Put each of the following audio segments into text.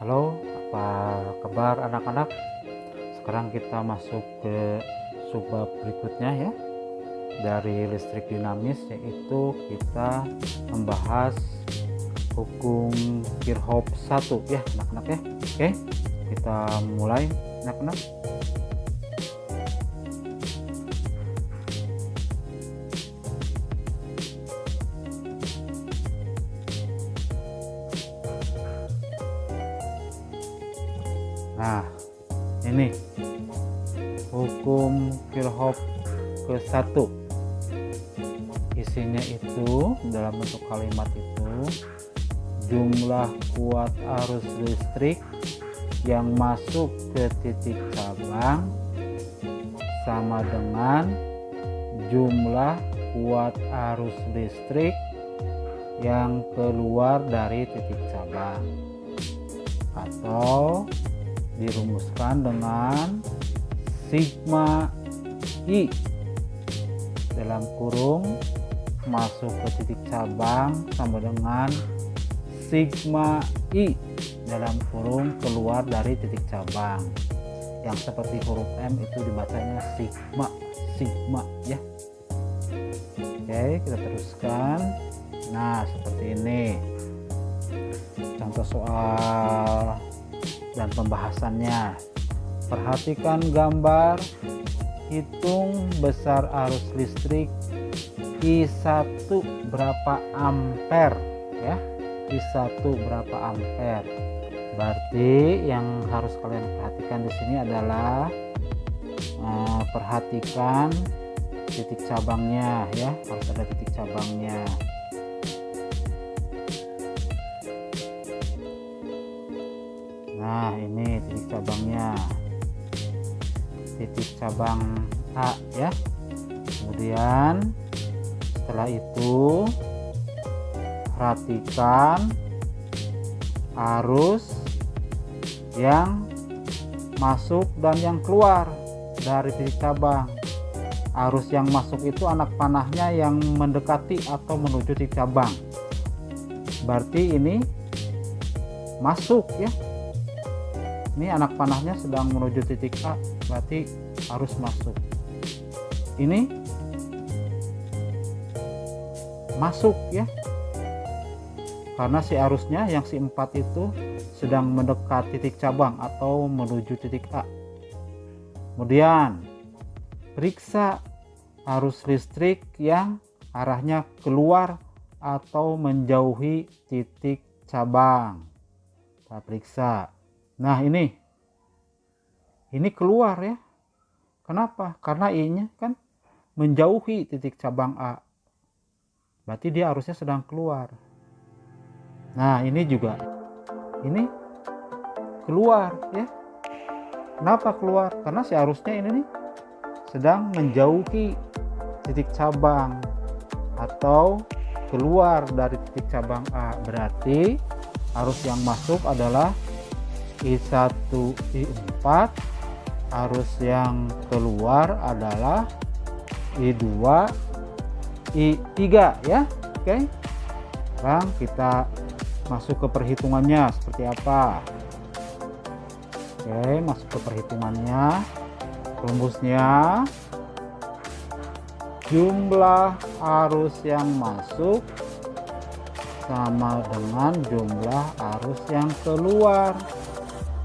Halo, apa kabar anak-anak? Sekarang kita masuk ke subbab berikutnya ya, dari listrik dinamis, yaitu kita membahas hukum Kirchhoff 1 ya anak-anak ya. Oke, kita mulai anak-anak. Nah, ini hukum Kirchhoff ke-1. Isinya itu dalam bentuk kalimat itu, jumlah kuat arus listrik yang masuk ke titik cabang sama dengan jumlah kuat arus listrik yang keluar dari titik cabang, atau dirumuskan dengan sigma I dalam kurung masuk ke titik cabang sama dengan sigma I dalam kurung keluar dari titik cabang. Yang seperti huruf M itu dibacanya sigma ya. Oke, kita teruskan. Nah, seperti ini contoh soal dan pembahasannya. Perhatikan gambar, hitung besar arus listrik I1 berapa ampere ya. I1 berapa ampere. Berarti yang harus kalian perhatikan di sini adalah perhatikan titik cabangnya ya, harus ada titik cabangnya. Nah, ini titik cabangnya, titik cabang A ya. Kemudian setelah itu perhatikan arus yang masuk dan yang keluar dari titik cabang. Arus yang masuk itu anak panahnya yang mendekati atau menuju titik cabang, berarti ini masuk ya. Ini anak panahnya sedang menuju titik A, berarti harus masuk. Ini masuk ya, karena si arusnya yang si 4 itu sedang mendekat titik cabang atau menuju titik A. Kemudian periksa arus listrik yang arahnya keluar atau menjauhi titik cabang. Kita periksa. Nah, ini keluar ya. Kenapa? Karena I-nya kan menjauhi titik cabang A. Berarti dia arusnya sedang keluar. Nah, ini juga. Ini keluar ya. Kenapa keluar? Karena si arusnya ini nih sedang menjauhi titik cabang atau keluar dari titik cabang A. Berarti arus yang masuk adalah I1, I4, arus yang keluar adalah I2, I3 ya. Oke. Sekarang kita masuk ke perhitungannya seperti apa. Oke, masuk ke perhitungannya. Rumusnya jumlah arus yang masuk sama dengan jumlah arus yang keluar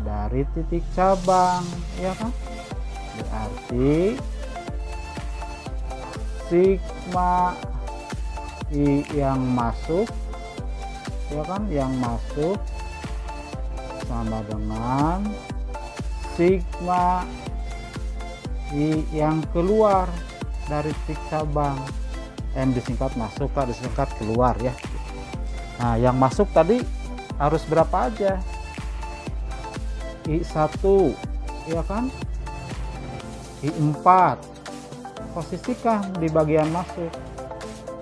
dari titik cabang ya kan. Berarti sigma I yang masuk ya kan, yang masuk sama dengan sigma I yang keluar dari titik cabang. M disingkat masuk, K disingkat keluar ya. Nah, yang masuk tadi harus berapa aja? I1 ya kan, I4 posisikan di bagian masuk.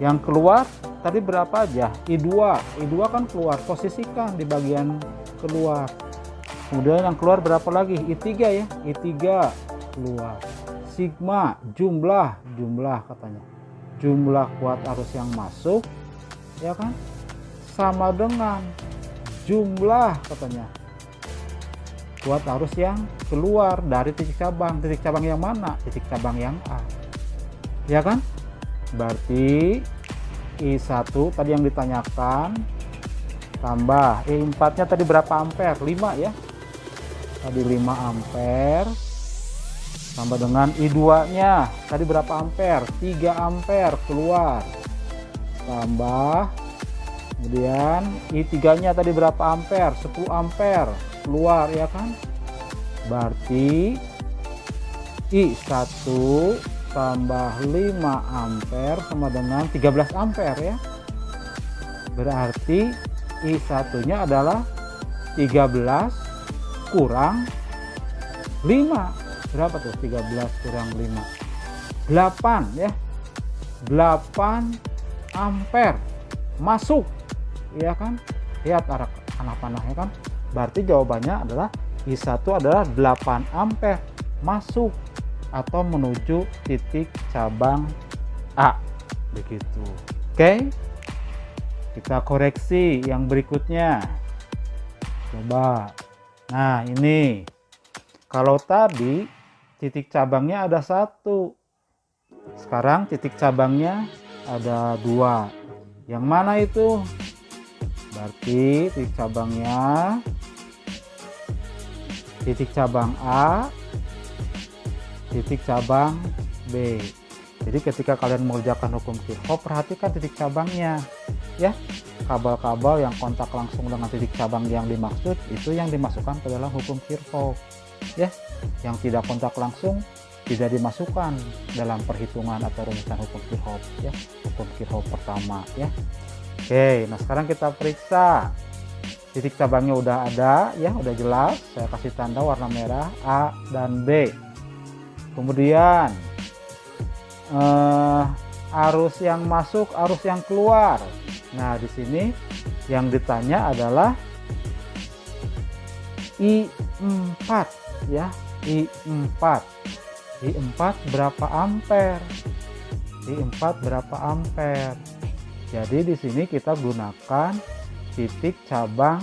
Yang keluar tadi berapa aja? I2 kan keluar, posisikan di bagian keluar. Kemudian yang keluar berapa lagi? I3 ya, I3 keluar. Sigma jumlah katanya, jumlah kuat arus yang masuk ya kan, sama dengan jumlah katanya kuat arus yang keluar dari titik cabang. Titik cabang yang mana? Titik cabang yang A, ya kan? Berarti I1 tadi yang ditanyakan tambah I4 nya tadi berapa ampere? 5 ya, tadi 5 ampere tambah dengan I2 nya tadi berapa ampere? 3 ampere keluar, tambah kemudian I3 nya tadi berapa ampere? 10 ampere keluar, ya kan? Berarti I1 tambah 5 ampere sama dengan 13 ampere ya. Berarti I1 nya adalah 13 kurang 5. Berapa tuh 13 kurang 5? 8 ya. 8 ampere masuk, ya kan? Lihat arah anak panahnya kan. Berarti jawabannya adalah I1 adalah 8 ampere masuk atau menuju titik cabang A. Begitu. Oke. Kita koreksi yang berikutnya. Coba. Nah, ini. Kalau tadi titik cabangnya ada 1. Sekarang titik cabangnya ada 2. Yang mana itu? Berarti titik cabangnya titik cabang A, titik cabang B. Jadi ketika kalian mengerjakan hukum Kirchhoff, perhatikan titik cabangnya ya. Kabel-kabel yang kontak langsung dengan titik cabang yang dimaksud itu yang dimasukkan ke dalam hukum Kirchhoff ya. Yang tidak kontak langsung tidak dimasukkan dalam perhitungan atau rumusan hukum Kirchhoff ya. Hukum Kirchhoff pertama ya. Oke, nah sekarang kita periksa. Titik cabangnya udah ada ya, udah jelas. Saya kasih tanda warna merah A dan B. Kemudian arus yang masuk, arus yang keluar. Nah, di sini yang ditanya adalah I4 ya, I4. I4 berapa ampere? I4 berapa ampere? Jadi di sini kita gunakan titik cabang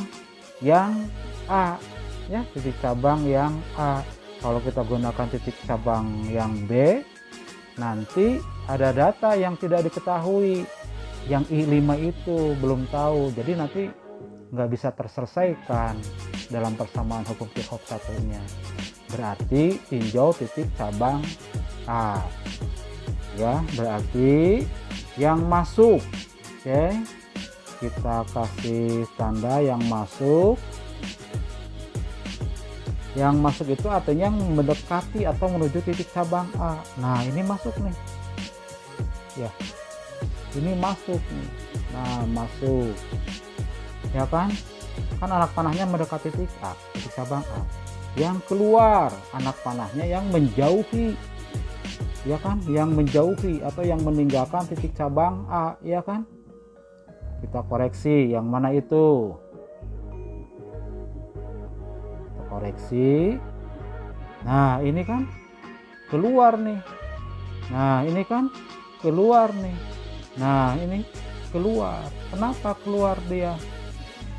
yang A ya, titik cabang yang A. Kalau kita gunakan titik cabang yang B, nanti ada data yang tidak diketahui. Yang I5 itu belum tahu, jadi nanti nggak bisa terselesaikan dalam persamaan hukum Kirchhoff satunya. Berarti tinjau titik cabang A ya, berarti yang masuk. Oke, kita kasih tanda yang masuk. Yang masuk itu artinya mendekati atau menuju titik cabang A. Nah, ini masuk nih ya, ini masuk nih. Nah, masuk ya kan, anak panahnya mendekati titik A, titik cabang A. Yang keluar anak panahnya yang menjauhi ya kan, yang menjauhi atau yang meninggalkan titik cabang A ya kan. Kita koreksi yang mana itu, kita koreksi. Nah, ini kan keluar nih. Nah, ini kan keluar nih. Nah, ini keluar. Kenapa keluar dia?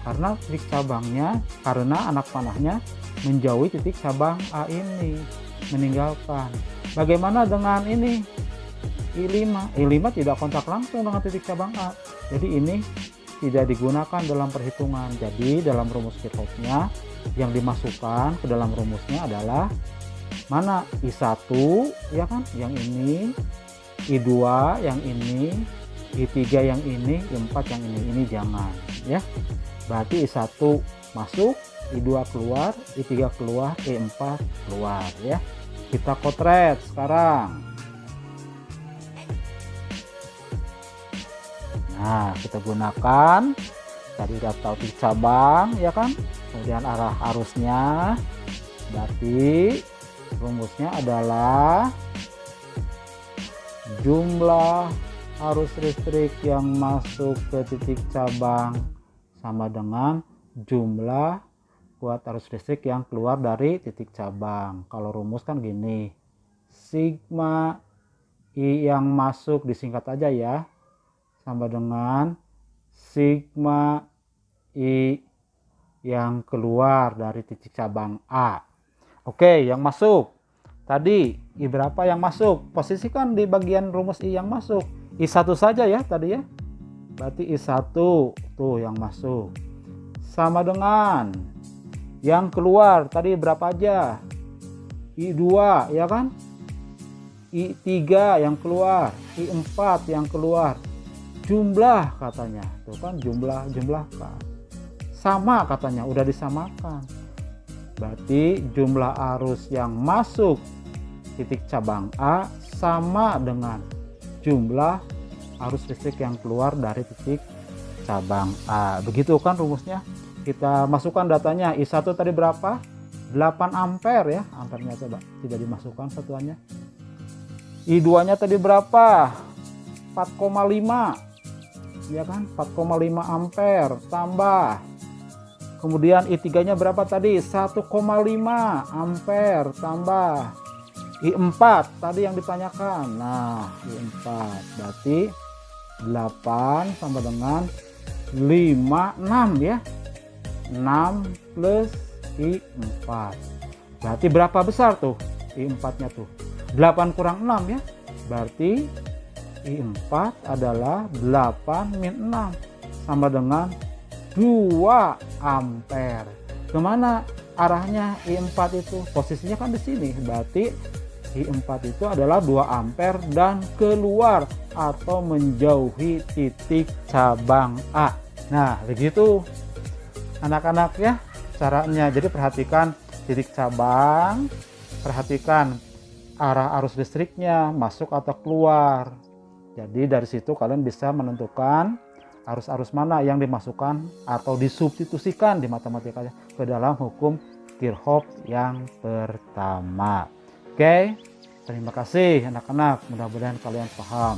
Karena titik cabangnya, karena anak panahnya menjauhi titik cabang A ini, meninggalkan. Bagaimana dengan ini? I5. I5 tidak kontak langsung dengan titik cabang A. Jadi ini tidak digunakan dalam perhitungan. Jadi dalam rumus Kirchhoff-nya yang dimasukkan ke dalam rumusnya adalah mana? I1 ya kan, yang ini, I2 yang ini, I3 yang ini, I4 yang ini jangan ya. Berarti I1 masuk, I2 keluar, I3 keluar, I4 keluar ya. Kita kotret sekarang. Nah, kita gunakan tadi udah tahu titik cabang ya kan, kemudian arah arusnya. Berarti rumusnya adalah jumlah arus listrik yang masuk ke titik cabang sama dengan jumlah kuat arus listrik yang keluar dari titik cabang. Kalau rumus kan gini, sigma I yang masuk disingkat aja ya, sama dengan sigma I yang keluar dari titik cabang A. Oke, yang masuk. Tadi I berapa yang masuk? Posisikan di bagian rumus I yang masuk. I1 saja ya tadi ya. Berarti I1 tuh yang masuk. Sama dengan yang keluar tadi berapa aja? I2 ya kan? I3 yang keluar, I4 yang keluar. Jumlah katanya. Tuh kan jumlahkan. Sama katanya, udah disamakan. Berarti jumlah arus yang masuk titik cabang A sama dengan jumlah arus listrik yang keluar dari titik cabang A. Begitu kan rumusnya. Kita masukkan datanya. I1 tadi berapa? 8 ampere ya. Ampernya coba tidak dimasukkan satuannya. I2 nya tadi berapa? 4,5 ya kan, 4,5 ampere tambah, kemudian I3 nya berapa tadi? 1,5 ampere tambah I4 tadi yang ditanyakan. Nah I4 berarti 8 sama dengan 5, 6 ya, 6 plus I4 berarti berapa besar tuh I4 nya tuh? 8 kurang 6 ya, berarti I4 adalah 8 min 6 sama dengan 2 ampere. Kemana arahnya I4 itu? Posisinya kan di sini, berarti I4 itu adalah 2 ampere dan keluar atau menjauhi titik cabang A. Nah begitu anak-anak ya caranya. Jadi perhatikan titik cabang, perhatikan arah arus listriknya masuk atau keluar. Jadi dari situ kalian bisa menentukan arus-arus mana yang dimasukkan atau disubstitusikan di matematikanya ke dalam hukum Kirchhoff yang pertama. Oke, terima kasih anak-anak, mudah-mudahan kalian paham.